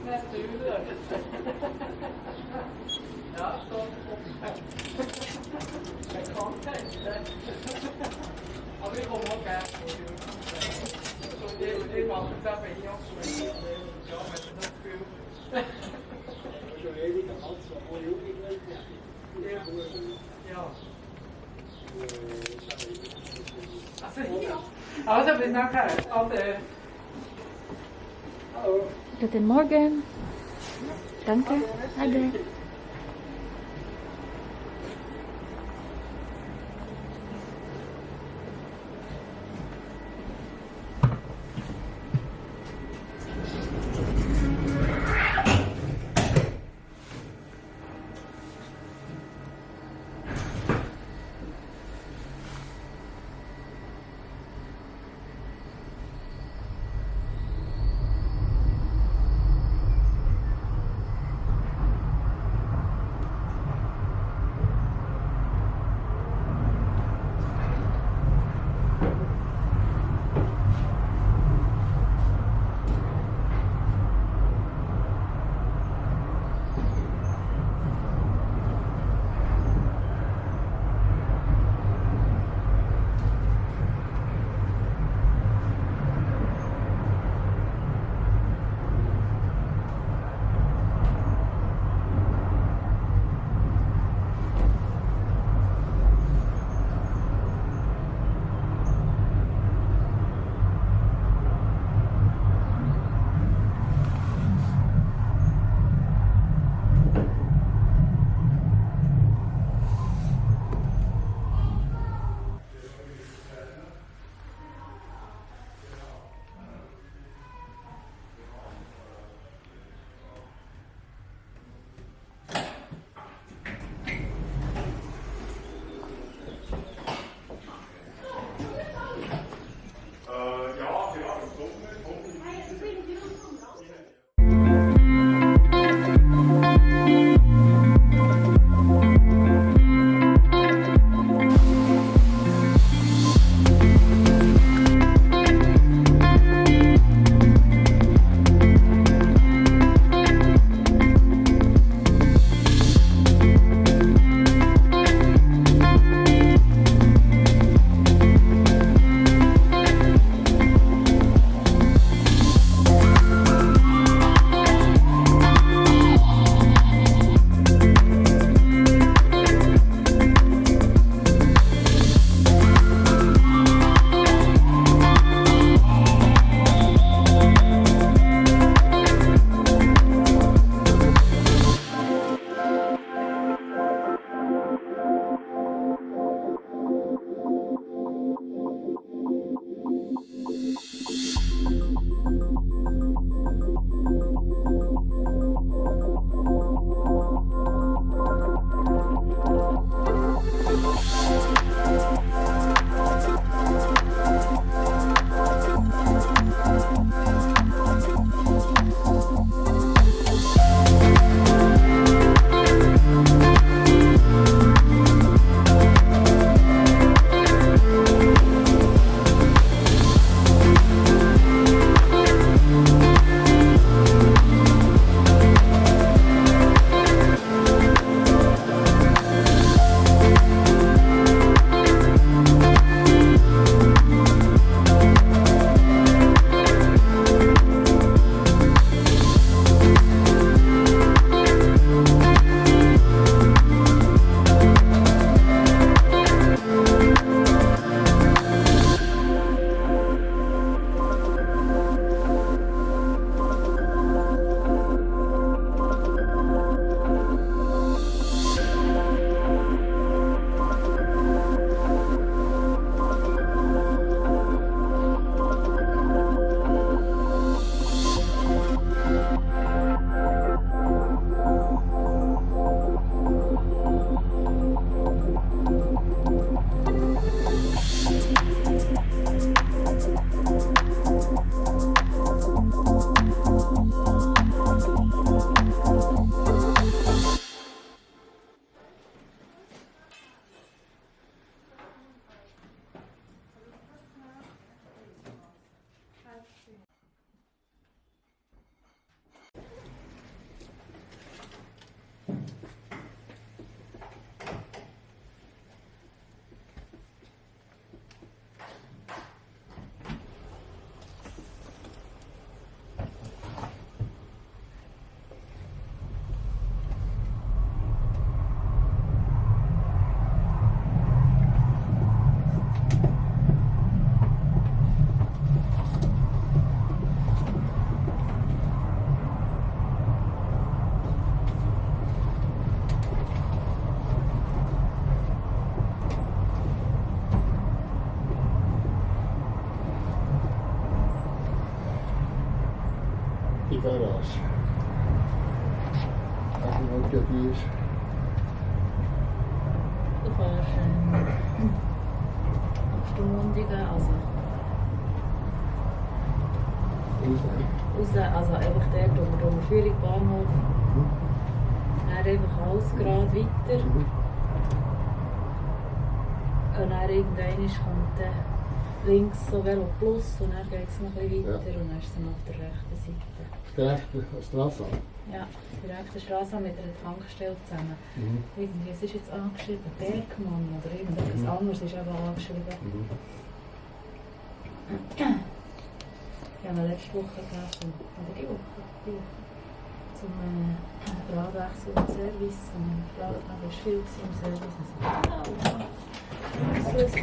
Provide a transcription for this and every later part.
แม่ซื้อเลยแล้วต้นผมแต่ของใช่เอาไปคงว่าแกตัวเดียวได้บอกจะไปยกเลยยกมันต้องฟิวAlso, bis nachher. Also. Guten Morgen. Danke. Ade. garage. Also, was geht die ist. Du fährst auf Sturmundigen, also raus, also einfach dort, wo der Unterführung Bahnhof. Dann einfach alles gerade weiter. Und dann irgendwann kommt dann links so Velo Plus und dann geht es noch ein bisschen weiter und dann ist es dann auf der rechten Seite. Der rechte Straße? Ja, die rechte Straße mit einer Tankstelle zusammen. Irgendwie, es ist jetzt angeschrieben Bergmann oder irgendetwas anderes ist eben angeschrieben. Ich habe letzte Woche gelesen, oder die Woche, zum Radwechsel und Service. Und ich war viel im Service. Und so ist es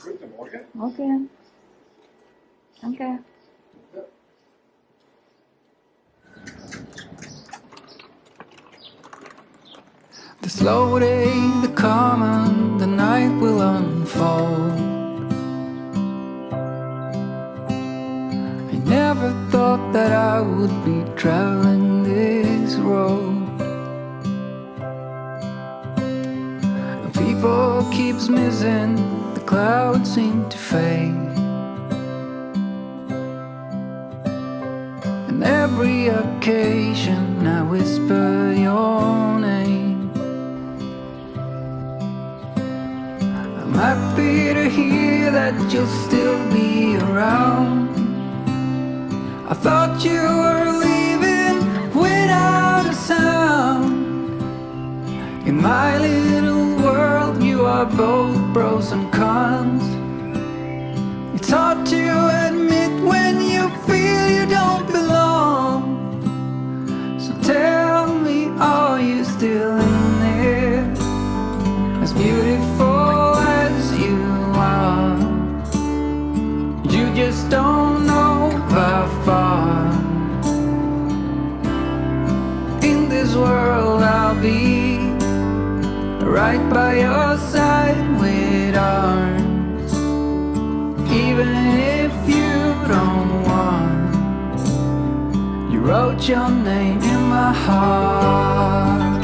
Guten Morgen. Morgen. Danke. The slow day, the calm, and the night will unfold. I never thought that I would be traveling this road. People keeps missing, the clouds seem to fade. And every occasion I whisper your name. I'm happy to hear that you'll still be around. I thought you were leaving without a sound. In my little world, you are both pros and cons. It's hard to admit when you feel you don't belong. So tell me, are you still in there? As beautiful as you are, you just don't know how far. In this world I'll be right by your side with arms. Even if you don't want, you wrote your name in my heart.